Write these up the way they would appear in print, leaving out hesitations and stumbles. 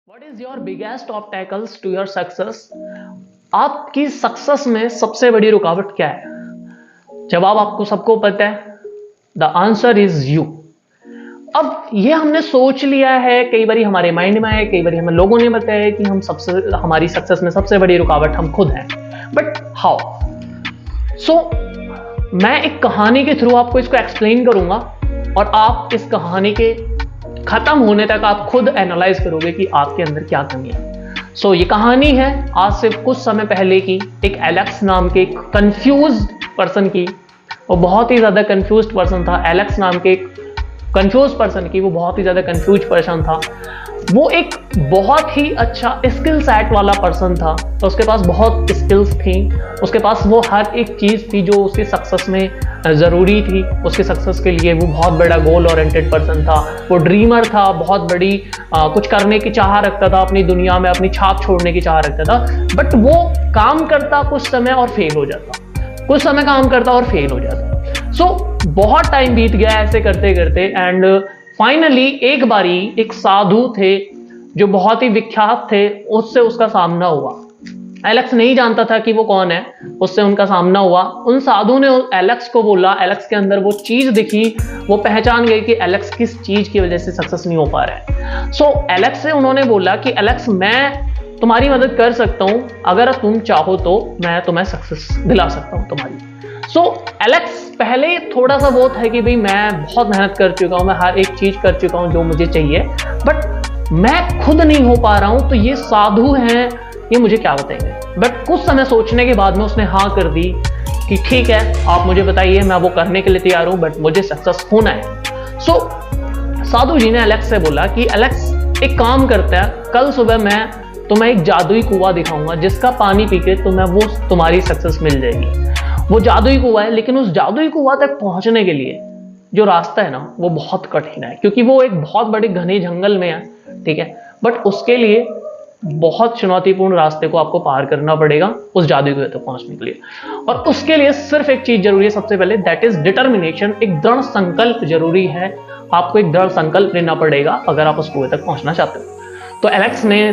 What is your biggest obstacles to your success? आपकी success में सबसे बड़ी रुकावट क्या है? जवाब आपको सबको पता है। The answer is you. अब ये हमने सोच लिया है, कई बार हमारे माइंड में है, कई बार हमें लोगों ने बताया कि हमारी सक्सेस में सबसे बड़ी रुकावट हम खुद हैं। But how? मैं एक कहानी के थ्रू आपको इसको एक्सप्लेन करूंगा और आप इस कहानी के खत्म होने तक आप खुद एनालाइज करोगे कि आपके अंदर क्या कमी है। ये कहानी है आज से कुछ समय पहले की, एक एलेक्स नाम के कंफ्यूज पर्सन की। वो बहुत ही ज्यादा कंफ्यूज पर्सन था। एलेक्स नाम के कंफ्यूज पर्सन की, वो बहुत ही ज्यादा कंफ्यूज पर्सन था। वो एक बहुत ही अच्छा स्किल सेट वाला पर्सन था, तो उसके पास बहुत स्किल्स थी, उसके पास वो हर एक चीज थी जो उसकी सक्सेस में जरूरी थी। उसके सक्सेस के लिए वो बहुत बड़ा गोल ओरिएंटेड पर्सन था, वो ड्रीमर था, बहुत बड़ी कुछ करने की चाह रखता था, अपनी दुनिया में अपनी छाप छोड़ने की चाह रखता था। बट वो काम करता कुछ समय और फेल हो जाता, कुछ समय काम करता और फेल हो जाता। बहुत टाइम बीत गया ऐसे करते करते, एंड फाइनली एक बारी एक साधु थे जो बहुत ही विख्यात थे, उससे उसका सामना हुआ। एलेक्स नहीं जानता था कि वो कौन है, उससे उनका सामना हुआ। उन साधु ने एलेक्स को बोला, एलेक्स के अंदर वो चीज दिखी, वो पहचान गई कि एलेक्स किस चीज की वजह से सक्सेस नहीं हो पा रहा है। एलेक्स से उन्होंने बोला कि एलेक्स, मैं तुम्हारी मदद कर सकता हूं, अगर तुम चाहो तो मैं तुम्हें सक्सेस दिला सकता हूं तुम्हारी। एलेक्स पहले थोड़ा सा वो था कि भाई मैं बहुत मेहनत कर चुका हूं, मैं हर एक चीज कर चुका हूं जो मुझे चाहिए, बट मैं खुद नहीं हो पा रहा हूं, तो ये साधु हैं, ये मुझे क्या बताएंगे। बट कुछ समय सोचने के बाद में उसने हाँ कर दी कि ठीक है, आप मुझे बताइए, मैं वो करने के लिए तैयार हूं, बट मुझे सक्सेस होना है। साधु जी ने एलेक्स से बोला कि एलेक्स, एक काम करता है, कल सुबह मैं तुम्हें एक जादुई कुआं दिखाऊंगा, जिसका पानी पी के तुम्हारी सक्सेस मिल जाएगी। वो जादुई कुआं है, लेकिन उस जादुई कुआं तक पहुंचने के लिए जो रास्ता है ना, वो बहुत कठिन है, क्योंकि वो एक बहुत बड़े घने जंगल में है, ठीक है। बट उसके लिए बहुत चुनौतीपूर्ण रास्ते को आपको पार करना पड़ेगा उस जादुई कुएं तक पहुंचने के लिए। और उसके लिए सिर्फ एक चीज जरूरी है सबसे पहले, दैट इज डिटर्मिनेशन। एक दृढ़ संकल्प जरूरी है। आपको एक दृढ़ संकल्प लेना पड़ेगा अगर आप उस कुएं तक पहुंचना चाहते हो। तो एलेक्स ने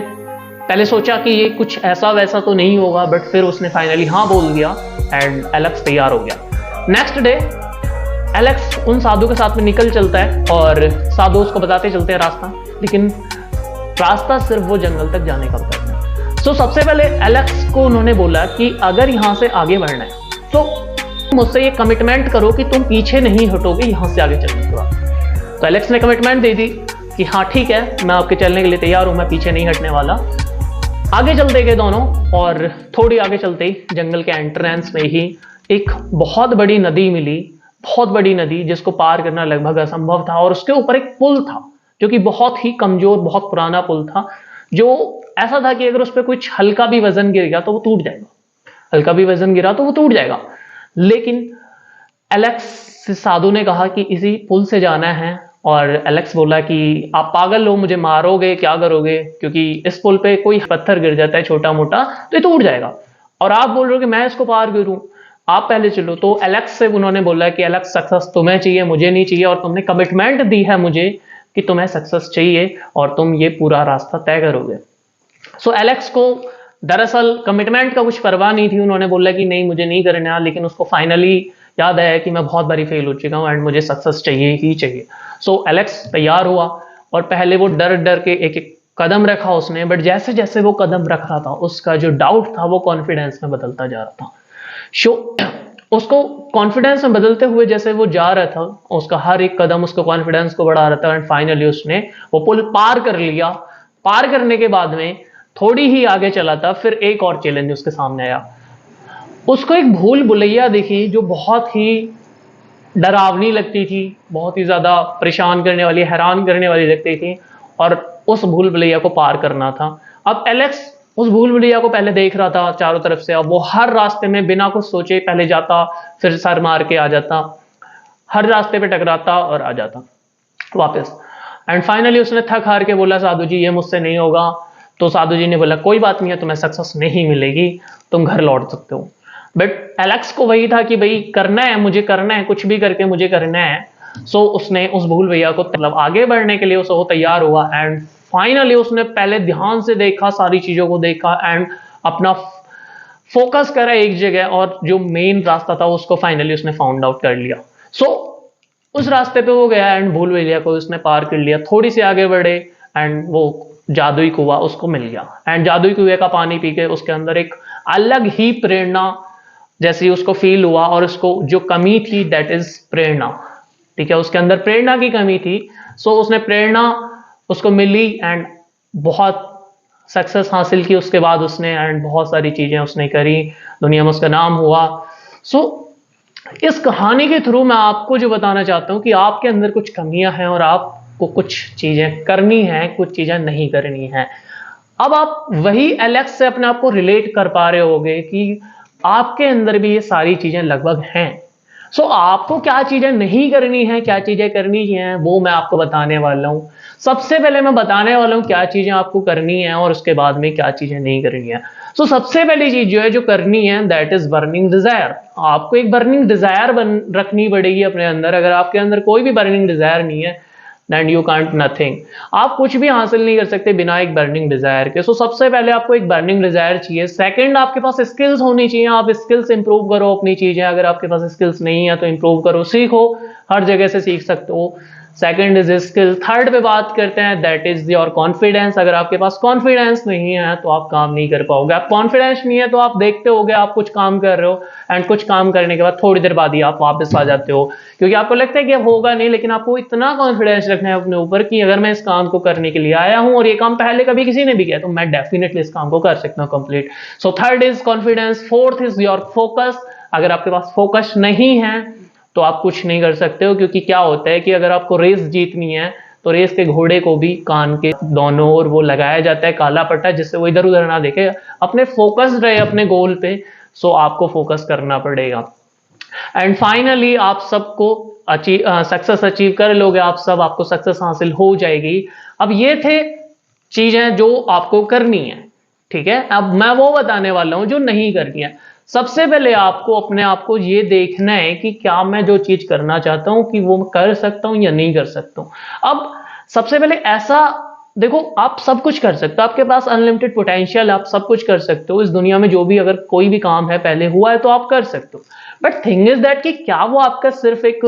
पहले सोचा कि ये कुछ ऐसा वैसा तो नहीं होगा, बट फिर उसने फाइनली हाँ बोल दिया एंड एलेक्स तैयार हो गया। नेक्स्ट डे एलेक्स उन साधु के साथ में निकल चलता है और साधु उसको बताते चलते हैं रास्ता, लेकिन रास्ता सिर्फ वो जंगल तक जाने का बताते हैं। सबसे पहले एलेक्स को उन्होंने बोला कि अगर यहां से आगे बढ़ना है तो मुझसे ये कमिटमेंट करो कि तुम पीछे नहीं हटोगे यहां से आगे चलने के बाद। तो एलेक्स ने कमिटमेंट दे दी कि हाँ ठीक है, मैं आपके चलने के लिए तैयार हूं, मैं पीछे नहीं हटने वाला। आगे चलते गए दोनों, और थोड़ी आगे चलते ही जंगल के एंट्रेंस में ही एक बहुत बड़ी नदी मिली, बहुत बड़ी नदी जिसको पार करना लगभग असंभव था। और उसके ऊपर एक पुल था जो कि बहुत ही कमजोर, बहुत पुराना पुल था, जो ऐसा था कि अगर उस पर कुछ हल्का भी वजन गिर गया तो वो टूट जाएगा, हल्का भी वजन गिरा तो वो टूट जाएगा। लेकिन एलेक्स साधु ने कहा कि इसी पुल से जाना है, और एलेक्स बोला कि आप पागल हो, मुझे मारोगे, क्या करोगे, क्योंकि इस पुल पे कोई पत्थर गिर जाता है छोटा मोटा तो ये टूट जाएगा, और आप बोल रहे हो कि मैं इसको पार करूं, आप पहले चलो। तो एलेक्स से उन्होंने बोला कि एलेक्स, सक्सेस तुम्हें चाहिए, मुझे नहीं चाहिए, और तुमने कमिटमेंट दी है मुझे कि तुम्हें सक्सेस चाहिए और तुम ये पूरा रास्ता तय करोगे। एलेक्स को दरअसल कमिटमेंट का कुछ परवाह नहीं थी। उन्होंने बोला कि नहीं, मुझे नहीं करना, लेकिन उसको फाइनली याद आया कि मैं बहुत बारी फेल हो चुका हूं एंड मुझे सक्सेस चाहिए ही चाहिए। एलेक्स तैयार हुआ और पहले वो डर डर के एक एक कदम रखा उसने, बट जैसे जैसे वो कदम रख रहा था उसका जो डाउट था वो कॉन्फिडेंस में बदलता जा रहा था। उसको कॉन्फिडेंस में बदलते हुए जैसे वो जा रहा था, उसका हर एक कदम उसको कॉन्फिडेंस को बढ़ा रहा था, एंड फाइनली उसने वो पुल पार कर लिया। पार करने के बाद में थोड़ी ही आगे चला था, फिर एक और चैलेंज उसके सामने आया। उसको एक भूल भुलैया दिखी जो बहुत ही डरावनी लगती थी, बहुत ही ज्यादा परेशान करने वाली, हैरान करने वाली लगती थी, और उस भूल भुलैया को पार करना था। अब एलेक्स उस भूल भुलैया को पहले देख रहा था चारों तरफ से। अब वो हर रास्ते में बिना कुछ सोचे पहले जाता, फिर सर मार के आ जाता, हर रास्ते पे टकराता और आ जाता वापस। एंड फाइनली उसने थक हार के बोला, साधु जी ये मुझसे नहीं होगा। तो साधु जी ने बोला, कोई बात नहीं है, तुम्हें सक्सेस नहीं मिलेगी, तुम घर लौट सकते हो। बट एलेक्स को वही था कि भाई करना है, मुझे करना है, कुछ भी करके मुझे करना है। उसने उस भूल भैया को, मतलब आगे बढ़ने के लिए वो तैयार हुआ, एंड फाइनली उसने पहले ध्यान से देखा, सारी चीजों को देखा एंड अपना फोकस करा एक जगह, और जो मेन रास्ता था उसको फाइनली उसने फाउंड आउट कर लिया। सो उस रास्ते पे वो गया एंड भूलभुलैया को उसने पार कर लिया। थोड़ी सी आगे बढ़े एंड वो जादुई कुआं उसको मिल गया एंड जादुई कुएं का पानी पी के उसके अंदर एक अलग ही प्रेरणा जैसी उसको फील हुआ, और उसको जो कमी थी दैट इज प्रेरणा। ठीक है, उसके अंदर प्रेरणा की कमी थी। सो उसने प्रेरणा उसको मिली एंड बहुत सक्सेस हासिल की उसके बाद उसने, एंड बहुत सारी चीजें उसने करी, दुनिया में उसका नाम हुआ। सो इस कहानी के थ्रू मैं आपको जो बताना चाहता हूं कि आपके अंदर कुछ कमियां हैं और आपको कुछ चीजें करनी है, कुछ चीजें नहीं करनी है। अब आप वही एलेक्स से अपने आप को रिलेट कर पा रहे होगे कि आपके अंदर भी ये सारी चीजें लगभग हैं। सो आपको क्या चीजें नहीं करनी है, क्या चीजें करनी है, वो मैं आपको बताने वाला हूं। सबसे पहले मैं बताने वाला हूं क्या चीजें आपको करनी है और उसके बाद में क्या चीजें नहीं करनी है। सो सबसे पहली चीज जो है जो करनी है दैट इज बर्निंग डिजायर। आपको एक बर्निंग डिजायर रखनी पड़ेगी अपने अंदर। अगर आपके अंदर कोई भी बर्निंग डिजायर नहीं है then you can't nothing। आप कुछ भी हासिल नहीं कर सकते बिना एक बर्निंग डिजायर के। सो सबसे पहले आपको एक बर्निंग डिजायर चाहिए। सेकंड, आपके पास स्किल्स होनी चाहिए। आप स्किल्स इंप्रूव करो अपनी चीजें। अगर आपके पास स्किल्स नहीं है तो इंप्रूव करो, सीखो, हर जगह से सीख सकते हो। Second is skill. थर्ड पे बात करते हैं दैट इज योर कॉन्फिडेंस। अगर आपके पास कॉन्फिडेंस नहीं है तो आप काम नहीं कर पाओगे। आप कॉन्फिडेंस नहीं है तो आप देखते होगे आप कुछ काम कर रहे हो एंड कुछ काम करने के बाद थोड़ी देर बाद ही आप वापस आ जाते हो, क्योंकि आपको लगता है कि अब होगा नहीं। लेकिन आपको इतना कॉन्फिडेंस रखना है अपने ऊपर कि अगर मैं इस काम को करने के लिए आया हूं और ये काम पहले कभी किसी ने भी किया तो मैं डेफिनेटली इस काम को कर सकता हूं complete. So third is confidence. Fourth is your focus. अगर आपके पास फोकस नहीं है तो आप कुछ नहीं कर सकते हो, क्योंकि क्या होता है कि अगर आपको रेस जीतनी है तो रेस के घोड़े को भी कान के दोनों ओर वो लगाया जाता है काला पट्टा, जिससे वो इधर उधर ना देखे, अपने फोकस रहे अपने गोल पे। सो आपको फोकस करना पड़ेगा एंड फाइनली आप सबको सक्सेस अचीव कर लोगे। आप सब, आपको सक्सेस हासिल हो जाएगी। अब ये थे चीजें जो आपको करनी है, ठीक है। अब मैं वो बताने वाला हूं जो नहीं करनी है। सबसे पहले आपको अपने आप को ये देखना है कि क्या मैं जो चीज करना चाहता हूं कि वो कर सकता हूं या नहीं कर सकता हूं। अब सबसे पहले ऐसा देखो, आप सब कुछ कर सकते हो, आपके पास अनलिमिटेड पोटेंशियल, आप सब कुछ कर सकते हो इस दुनिया में। जो भी अगर कोई भी काम है पहले हुआ है तो आप कर सकते हो। बट थिंग इज दैट कि क्या वो आपका सिर्फ एक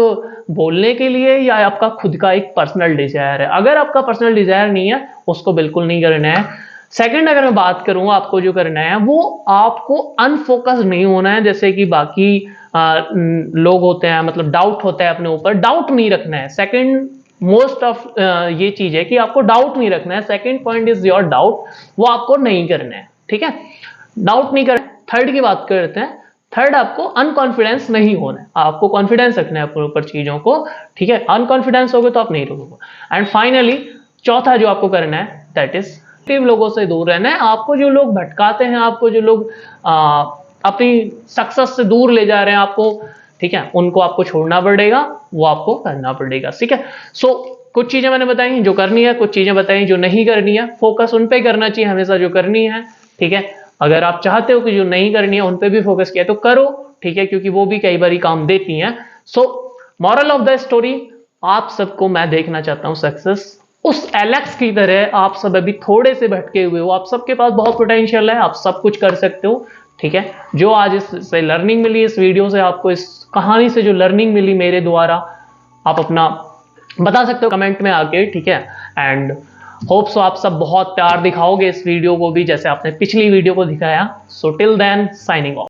बोलने के लिए या आपका खुद का एक पर्सनल डिजायर है। अगर आपका पर्सनल डिजायर नहीं है उसको बिल्कुल नहीं करना है। सेकंड, अगर मैं बात करूं आपको जो करना है वो आपको अनफोकस नहीं होना है, जैसे कि बाकी लोग होते हैं, मतलब डाउट होता है अपने ऊपर, डाउट नहीं रखना है। सेकंड मोस्ट ऑफ ये चीज है कि आपको डाउट नहीं रखना है। Second point is your doubt, वो आपको नहीं करना है, ठीक है, डाउट नहीं करना। थर्ड की बात करते हैं। थर्ड, आपको अनकॉन्फिडेंस नहीं होना है, आपको कॉन्फिडेंस रखना है अपने ऊपर चीजों को, ठीक है। अनकॉन्फिडेंस हो गए तो आप नहीं रोकोगे। एंड फाइनली चौथा जो आपको करना है दैट इज लोगों से दूर रहना है। आपको जो लोग भटकाते हैं, आपको जो लोग अपनी सक्सेस से दूर ले जा रहे हैं आपको, ठीक है, उनको आपको छोड़ना पड़ेगा, वो आपको करना पड़ेगा, ठीक है। सो कुछ चीजें मैंने बताई जो करनी है, कुछ चीजें बताई जो नहीं करनी है। फोकस उन पे करना चाहिए हमेशा जो करनी है, ठीक है। अगर आप चाहते हो कि जो नहीं करनी है उन पे भी फोकस किया तो करो, ठीक है, क्योंकि वो भी कई बार काम देती हैं। So moral of the story, आप सबको मैं देखना चाहता हूं सक्सेस उस एलेक्स की तरह। आप सब अभी थोड़े से भटके हुए हो, आप सबके पास बहुत पोटेंशियल है, आप सब कुछ कर सकते हो, ठीक है। जो आज इससे लर्निंग मिली, इस वीडियो से आपको, इस कहानी से जो लर्निंग मिली मेरे द्वारा, आप अपना बता सकते हो कमेंट में आके, ठीक है। एंड होप सो आप सब बहुत प्यार दिखाओगे इस वीडियो को भी, जैसे आपने पिछली वीडियो को दिखाया। So till then, signing of.